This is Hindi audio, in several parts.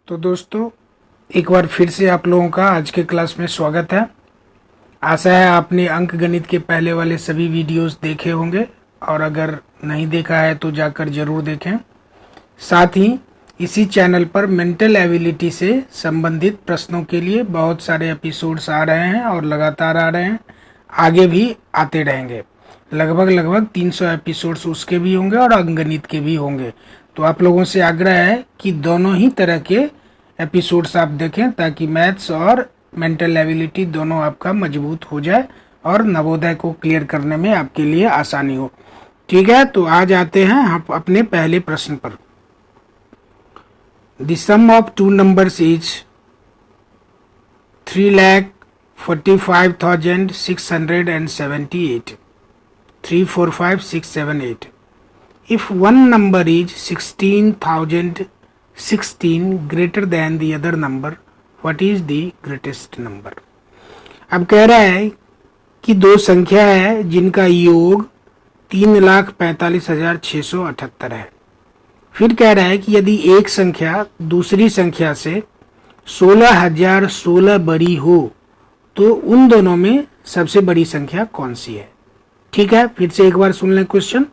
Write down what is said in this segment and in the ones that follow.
तो दोस्तों एक बार फिर से आप लोगों का आज के क्लास में स्वागत है। आशा है आपने अंक गणित के पहले वाले सभी वीडियोस देखे होंगे और अगर नहीं देखा है तो जाकर जरूर देखें। साथ ही इसी चैनल पर मेंटल एबिलिटी से संबंधित प्रश्नों के लिए बहुत सारे एपिसोड्स आ रहे हैं और लगातार आ रहे हैं, आगे भी आते रहेंगे। लगभग 300 एपिसोड्स उसके भी होंगे और अंक गणित के भी होंगे। तो आप लोगों से आग्रह है कि दोनों ही तरह के एपिसोड्स आप देखें ताकि मैथ्स और मेंटल एबिलिटी दोनों आपका मजबूत हो जाए और नवोदय को क्लियर करने में आपके लिए आसानी हो। ठीक है, तो आज आते हैं हम अपने पहले प्रश्न पर। The sum of two numbers is 3,45,678 345,678. If one number is 16,016 greater than the other number, what is the greatest number? अब कह रहा है कि दो संख्या है जिनका योग 3,45,678 है। फिर कह रहा है कि यदि एक संख्या दूसरी संख्या से 16,016 बड़ी हो तो उन दोनों में सबसे बड़ी संख्या कौन सी है। ठीक है, फिर से एक बार सुन लें क्वेश्चन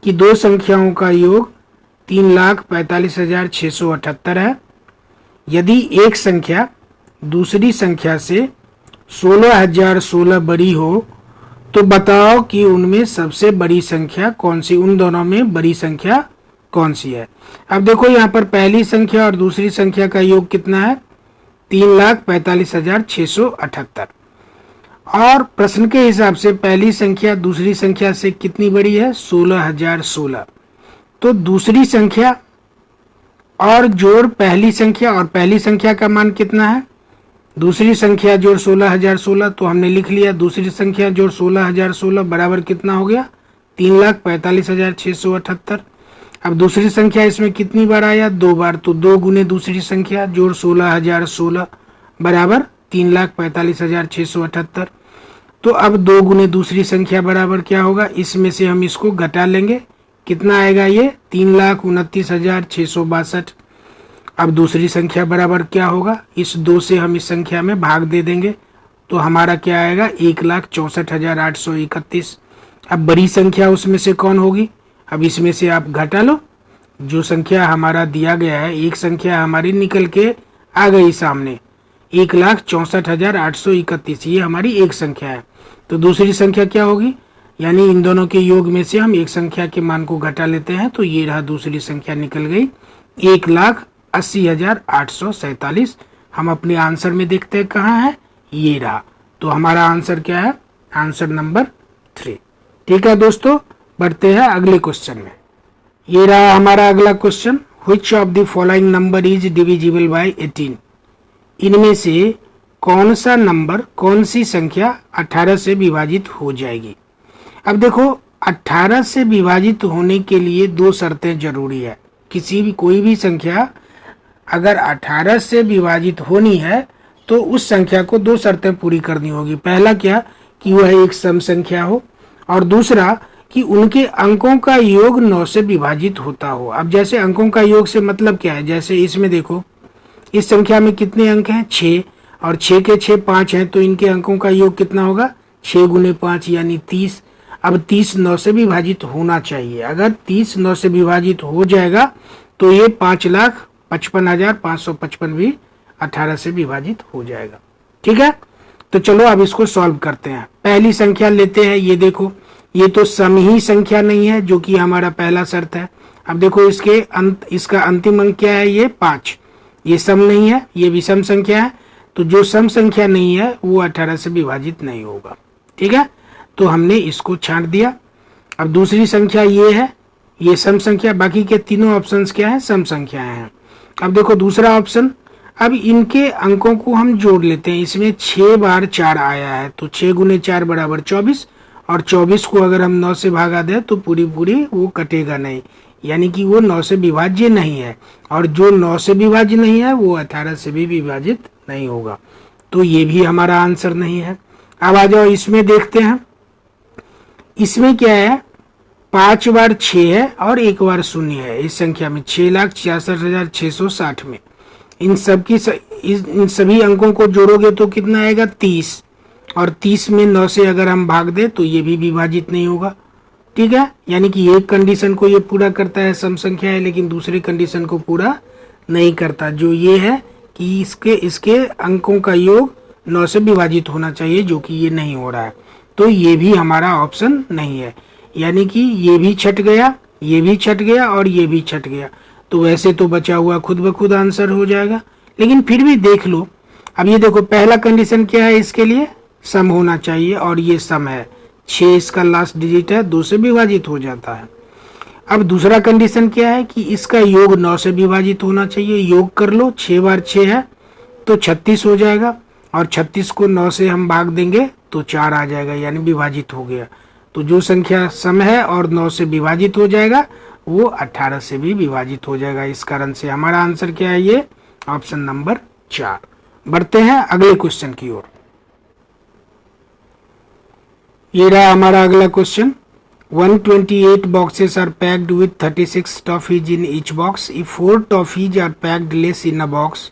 कि दो संख्याओं का योग 3,45,678 है। यदि एक संख्या दूसरी संख्या से 16,016 बड़ी हो तो बताओ कि उनमें सबसे बड़ी संख्या कौन सी, उन दोनों में बड़ी संख्या कौन सी है। अब देखो यहाँ पर पहली संख्या और दूसरी संख्या का योग कितना है, 3,45,678। और प्रश्न के हिसाब से पहली संख्या दूसरी संख्या से कितनी बड़ी है, 16,016। तो दूसरी संख्या और जोड़ पहली संख्या, और पहली संख्या का मान कितना है, दूसरी संख्या जोड़ 16,016। तो हमने लिख लिया दूसरी संख्या जोड़ 16,016 बराबर कितना हो गया, 3,45,678। अब दूसरी संख्या इसमें कितनी बार आया, दो बार, तो 2 गुने दूसरी संख्या जोड़ 16,016 बराबर 3,45,678। तो अब 2 गुने दूसरी संख्या बराबर क्या होगा, इसमें से हम इसको घटा लेंगे, कितना आएगा ये 3,29,662। अब दूसरी संख्या बराबर क्या होगा, इस 2 से हम इस संख्या में भाग दे देंगे तो हमारा क्या आएगा 1,64,831। अब बड़ी संख्या उसमें से कौन होगी, अब इसमें से आप घटा लो, जो संख्या हमारा दिया गया है एक संख्या हमारी निकल के आ गई सामने 1,64,831, ये हमारी एक संख्या है। तो दूसरी संख्या क्या होगी, यानी इन दोनों के योग में से हम एक संख्या के मान को घटा लेते हैं तो ये रहा दूसरी संख्या निकल गई 1,80,847। हम अपने आंसर में देखते हैं कहाँ है, ये रहा। तो हमारा आंसर क्या है, आंसर नंबर 3। ठीक है दोस्तों, बढ़ते हैं अगले क्वेश्चन में। ये रहा हमारा अगला question, which of the following number is divisible by 18। इनमें से कौन सा नंबर, कौन सी संख्या 18 से विभाजित हो जाएगी। अब देखो 18 से विभाजित होने के लिए दो शर्तें जरूरी है। किसी भी कोई भी संख्या अगर 18 से विभाजित होनी है तो उस संख्या को दो शर्तें पूरी करनी होगी। पहला क्या, कि वह एक सम संख्या हो, और दूसरा कि उनके अंकों का योग 9 से विभाजित होता हो। अब जैसे अंकों का योग से मतलब क्या है, जैसे इसमें देखो इस संख्या में कितने अंक हैं, 6, और 6 के 6 5 हैं, तो इनके अंकों का योग कितना होगा, 6 गुने 5 यानी 30। अब 30 9 से विभाजित होना चाहिए। अगर 30 9 से विभाजित हो जाएगा तो ये 5,55,555 भी 18 से विभाजित हो जाएगा। ठीक है, तो चलो अब इसको सॉल्व करते हैं। पहली संख्या लेते हैं, ये देखो ये तो सम ही संख्या नहीं है जो कि हमारा पहला शर्त है। अब देखो इसका अंतिम अंक क्या है, ये 5, ये सम नहीं है, ये विषम संख्या है। तो जो सम संख्या नहीं है वो 18 से विभाजित नहीं होगा। ठीक है, तो हमने इसको छांट दिया। अब दूसरी संख्या ये है, ये सम संख्या, बाकी के तीनों ऑप्शंस क्या है, सम संख्याएं हैं। अब देखो दूसरा ऑप्शन, अब इनके अंकों को हम जोड़ लेते हैं। इसमें 6 बार 4 आया है, तो 6 गुने 4 बराबर 24, और 24 को अगर हम 9 से भागा दें तो पूरी वो कटेगा नहीं, यानी कि वो 9 से विभाज्य नहीं है। और जो 9 से विभाज्य नहीं है वो 18 से भी विभाजित नहीं होगा। तो ये भी हमारा आंसर नहीं है। अब आ जाओ इसमें देखते हैं, इसमें क्या है, 5 बार 6 है और 1 बार 0 है। इस संख्या में 6,66,660 में इन सभी अंकों को जोड़ोगे तो कितना आएगा 30, और 30 में 9 से अगर हम भाग दे तो ये भी विभाजित नहीं होगा। ठीक है, यानी कि एक कंडीशन को ये पूरा करता है, सम संख्या है, लेकिन दूसरी कंडीशन को पूरा नहीं करता, जो ये है कि इसके अंकों का योग 9 से विभाजित होना चाहिए, जो कि ये नहीं हो रहा है। तो ये भी हमारा ऑप्शन नहीं है, यानी कि ये भी छट गया, ये भी छट गया और ये भी छट गया। तो वैसे तो बचा हुआ खुद ब खुद आंसर हो जाएगा, लेकिन फिर भी देख लो। अब ये देखो, पहला कंडीशन क्या है, इसके लिए सम होना चाहिए, और ये सम है, 6 इसका लास्ट डिजिट है, 2 से विभाजित हो जाता है। अब दूसरा कंडीशन क्या है कि इसका योग 9 से विभाजित होना चाहिए। योग कर लो, 6 बार 6 है तो 36 हो जाएगा, और 36 को 9 से हम भाग देंगे तो 4 आ जाएगा, यानी विभाजित हो गया। तो जो संख्या सम है और 9 से विभाजित हो जाएगा वो 18 से भी विभाजित हो जाएगा। इस कारण से हमारा आंसर क्या है, ये ऑप्शन नंबर 4। बढ़ते हैं अगले क्वेश्चन की ओर। ये रहा हमारा अगला question. 128 boxes are packed with 36 toffees in each box. If 4 toffees are packed less in a box,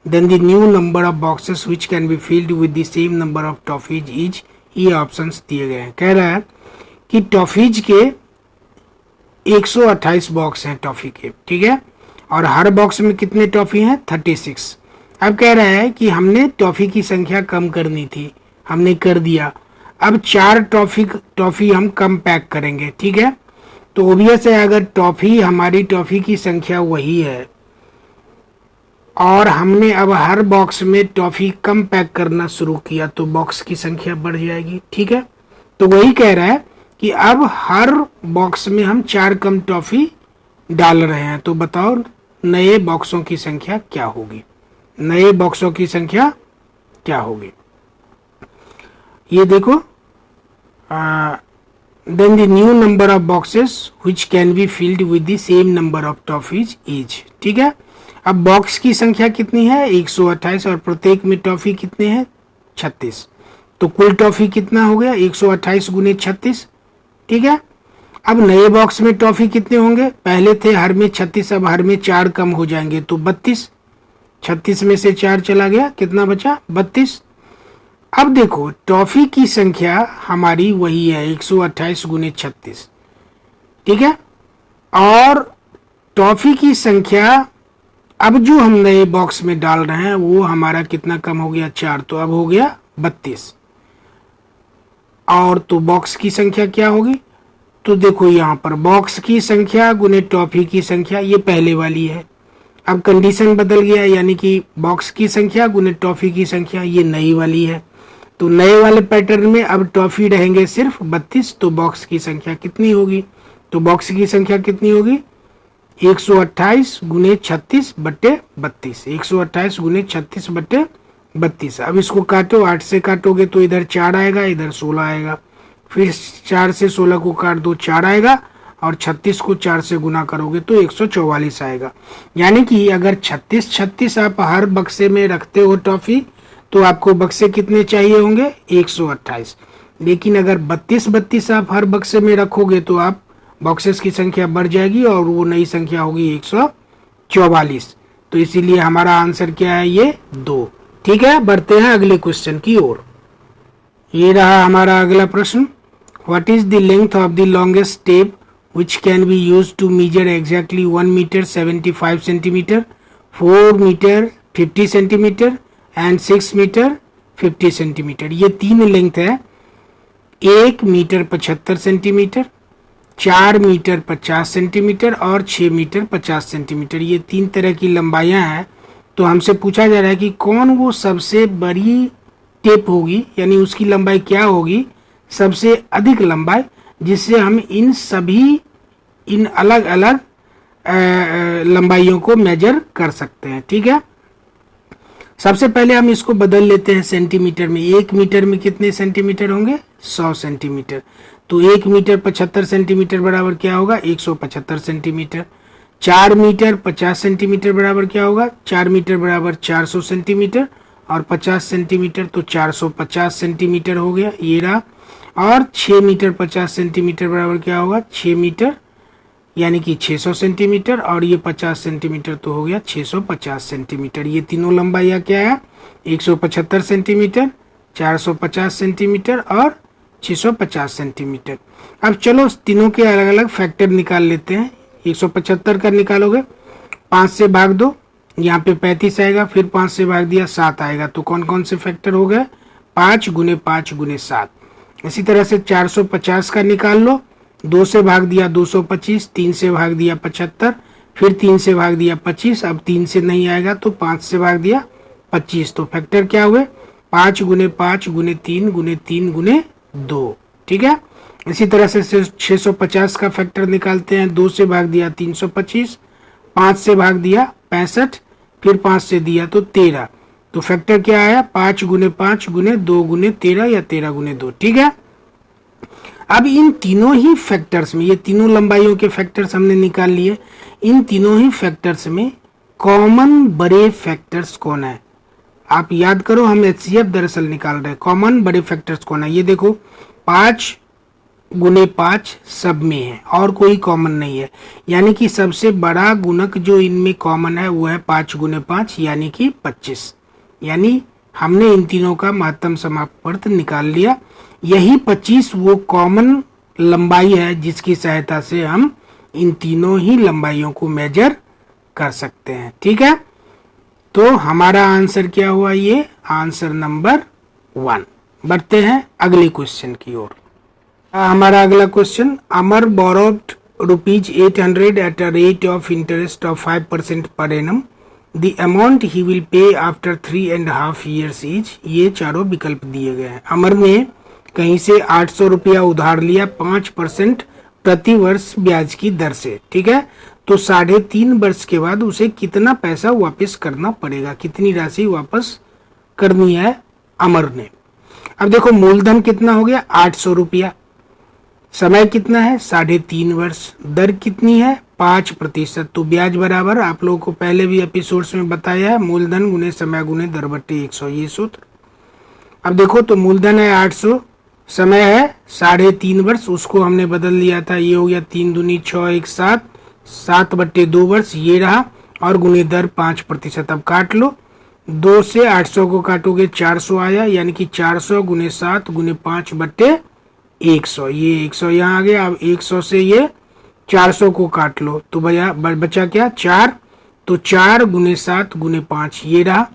then the new number of boxes which can be filled with the same number of toffees is। ये ऑप्शंस दिए गए हैं। कह रहा है कि टॉफीज के 128 बॉक्स हैं टॉफी के, ठीक है, और हर बॉक्स में कितने टॉफी हैं, 36। अब कह रहा है कि हमने टॉफी की संख्या कम करनी थी, हमने कर दिया। अब 4 टॉफी हम कम पैक करेंगे, ठीक है। तो ओबियस है, अगर हमारी टॉफी की संख्या वही है और हमने अब हर बॉक्स में टॉफी कम पैक करना शुरू किया तो बॉक्स की संख्या बढ़ जाएगी, ठीक है। तो वही कह रहा है कि अब हर बॉक्स में हम 4 कम टॉफी डाल रहे हैं। तो बताओ नए बॉक्सों की संख्या क्या होगी, नए बॉक्सों की संख्या क्या होगी। ये देखो, then the new number of boxes which can be filled with the same number of toffees each। ठीक है, अब बॉक्स की संख्या कितनी है, 128, और प्रत्येक में टॉफी कितने हैं, 36। तो कुल टॉफी कितना हो गया, 128 गुने 36, ठीक है। अब नए बॉक्स में टॉफी कितने होंगे, पहले थे हर में 36, अब हर में 4 कम हो जाएंगे तो 32। 36 में से 4 चला गया, कितना बचा, 32। अब देखो टॉफी की संख्या हमारी वही है, 128 गुने 36, ठीक है। और टॉफी की संख्या अब जो हम नए बॉक्स में डाल रहे हैं वो हमारा कितना कम हो गया, 4, तो अब हो गया 32। और तो बॉक्स की संख्या क्या होगी, तो देखो यहाँ पर बॉक्स की संख्या गुने टॉफी की संख्या, ये पहले वाली है। अब कंडीशन बदल गया, यानी कि बॉक्स की संख्या गुने टॉफी की संख्या, ये नई वाली है। तो नए वाले पैटर्न में अब टॉफी रहेंगे सिर्फ 32, तो बॉक्स की संख्या कितनी होगी, तो बॉक्स की संख्या कितनी होगी, 128 गुने 36 बट्टे 32, 128 गुने 36 बट्टे 32। अब इसको काटो, 8 से काटोगे तो इधर 4 आएगा, इधर 16 आएगा, फिर 4 से 16 को काट दो, 4 आएगा, और 36 को 4 से गुना करोगे तो 144 आएगा। यानी कि अगर 36 आप हर बक्से में रखते हो टॉफी, तो आपको बक्से कितने चाहिए होंगे, 128। लेकिन अगर 32 आप हर बक्से में रखोगे तो आप बॉक्सेस की संख्या बढ़ जाएगी और वो नई संख्या होगी 144। तो इसीलिए हमारा आंसर क्या है, ये 2। ठीक है, बढ़ते हैं अगले क्वेश्चन की ओर। ये रहा हमारा अगला प्रश्न। What is the length of the longest tape which can be used to measure exactly 1 meter 75 centimeter, 4 meter 50 centimeter and 6 meter 50 centimeter। ये 3 लेंथ है, 1 मीटर 75 सेंटीमीटर, 4 मीटर 50 सेंटीमीटर और 6 मीटर 50 सेंटीमीटर। ये 3 तरह की लंबाइयां हैं। तो हमसे पूछा जा रहा है कि कौन वो सबसे बड़ी टेप होगी, यानी उसकी लंबाई क्या होगी, सबसे अधिक लंबाई, जिससे हम इन अलग अलग लंबाइयों को मेजर कर सकते हैं। ठीक है, सबसे पहले हम इसको बदल लेते हैं सेंटीमीटर में। 1 मीटर में कितने सेंटीमीटर होंगे, 100 सेंटीमीटर। तो 1 मीटर 75 सेंटीमीटर बराबर क्या होगा, 175 सेंटीमीटर। 4 मीटर 50 सेंटीमीटर बराबर क्या होगा, 4 मीटर बराबर 400 सेंटीमीटर, और 50 सेंटीमीटर तो 450 सेंटीमीटर हो गया, ये रहा। और 6 मीटर 50 सेंटीमीटर बराबर क्या होगा, 6 मीटर यानी कि 600 सेंटीमीटर, और ये 50 सेंटीमीटर तो हो गया 650 सेंटीमीटर। ये तीनों लंबाइयाँ क्या है, 175 सेंटीमीटर, 450 सेंटीमीटर और 650 सेंटीमीटर। अब चलो तीनों के अलग अलग फैक्टर निकाल लेते हैं। 175 का निकालोगे, 5 से भाग दो, यहाँ पे 35 आएगा, फिर 5 से भाग दिया 7 आएगा। तो कौन कौन से फैक्टर हो गए, 5 गुने 5 गुने 7। इसी तरह से 450 का निकाल लो, 2 से भाग दिया 225, 3 से भाग दिया 75, फिर 3 से भाग दिया 25, अब 3 से नहीं आएगा तो 5 से भाग दिया 25। तो फैक्टर क्या हुए, 5 गुने 5 गुने 3 गुने 3 गुने 2। ठीक है। इसी तरह से 650 का फैक्टर निकालते हैं। 2 से भाग दिया 325, 5 से भाग दिया 65, फिर 5 से दिया तो 13। तो फैक्टर क्या आया, 5 गुने 5 गुने 2 गुने 13 या 13 गुने 2। ठीक है। अब इन तीनों ही फैक्टर्स में, ये तीनों लंबाइयों के फैक्टर्स हमने निकाल लिए, इन तीनों ही फैक्टर्स में कॉमन बड़े फैक्टर्स कौन है, आप याद करो। हम HCF दरअसल निकाल रहे हैं, कॉमन बड़े फैक्टर्स कौन है। ये देखो 5 गुने 5 सब में है और कोई कॉमन नहीं है, यानी कि सबसे बड़ा गुणक जो इनमें कॉमन है वो है 5 गुने 5 यानी कि 25। यानी हमने इन तीनों का महत्तम समापवर्त निकाल लिया। यही 25 वो कॉमन लंबाई है जिसकी सहायता से हम इन तीनों ही लंबाइयों को मेजर कर सकते हैं। ठीक है। तो हमारा आंसर क्या हुआ, ये आंसर नंबर 1। बढ़ते हैं अगले क्वेश्चन की ओर। हमारा अगला question, Amar borrowed ₹800 at a rate of interest of 5% per annum. The amount he will pay after 3.5 years etch. ये चारों विकल्प दिए गए हैं। अमर ने कहीं से 800 रुपया उधार लिया 5% प्रति वर्ष ब्याज की दर से। ठीक है। तो 3.5 वर्ष के बाद उसे कितना पैसा वापस करना पड़ेगा, कितनी राशि वापस करनी है अमर ने। अब देखो मूलधन कितना हो गया 800 रुपया, समय कितना है 3.5 वर्ष, दर कितनी है 5%। तो ब्याज बराबर, आप लोगों को पहले भी एपिसोड्स में बताया है, मूलधन गुने समय गुने दर बट्टे 100, ये सूत्र। अब देखो तो मूलधन है 800, समय है 3.5 वर्ष, उसको हमने बदल लिया था, ये हो गया 3 दूनी 6 1 7, 7/2 वर्ष ये रहा, और गुने दर 5%। अब काट लो, 2 से 800 को काटोगे 400 आया, यानी कि 400 गुने 7 गुने 5/100, ये 100 यहाँ आ गया। अब 100 से ये 400 को काट लो तो भैया बचा क्या 4, तो 4 गुने 7 गुने 5 ये रहा।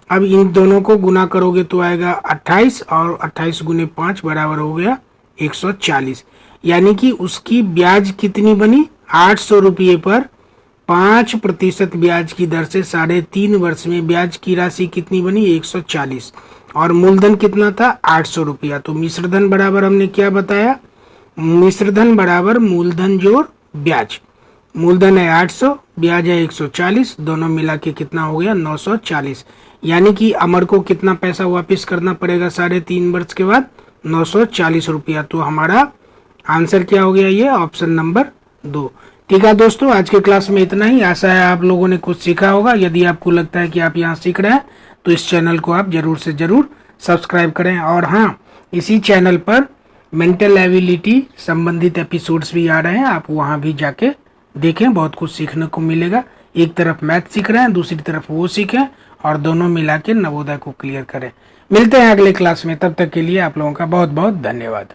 अब इन दोनों को गुना करोगे तो आएगा 28, और 28 गुने 5 बराबर हो गया 140। यानी कि उसकी ब्याज कितनी बनी, 800 रुपये पर 5% ब्याज की दर से 3.5 वर्ष में ब्याज की राशि कितनी बनी 140, और मूलधन कितना था 800 रुपया। तो मिश्रधन बराबर हमने क्या बताया, मिश्रधन बराबर मूलधन जोड़ ब्याज। मूलधन है 800, ब्याज है 140, दोनों मिला के कितना हो गया 940। यानी कि अमर को कितना पैसा वापस करना पड़ेगा 3.5 वर्ष के बाद, 940 रुपया। तो हमारा आंसर क्या हो गया, ये ऑप्शन नंबर 2। ठीक है दोस्तों, आज के क्लास में इतना ही। आशा है आप लोगों ने कुछ सीखा होगा। यदि आपको लगता है कि आप यहाँ सीख रहे हैं तो इस चैनल को आप जरूर से जरूर सब्सक्राइब करें। और हाँ, इसी चैनल पर मेंटल एबिलिटी संबंधित एपिसोड्स भी आ रहे हैं, आप वहाँ भी जाके देखें, बहुत कुछ सीखने को मिलेगा। एक तरफ मैथ सीख रहे हैं, दूसरी तरफ वो सीखें, और दोनों मिला के नवोदय को क्लियर करें। मिलते हैं अगले क्लास में, तब तक के लिए आप लोगों का बहुत बहुत धन्यवाद।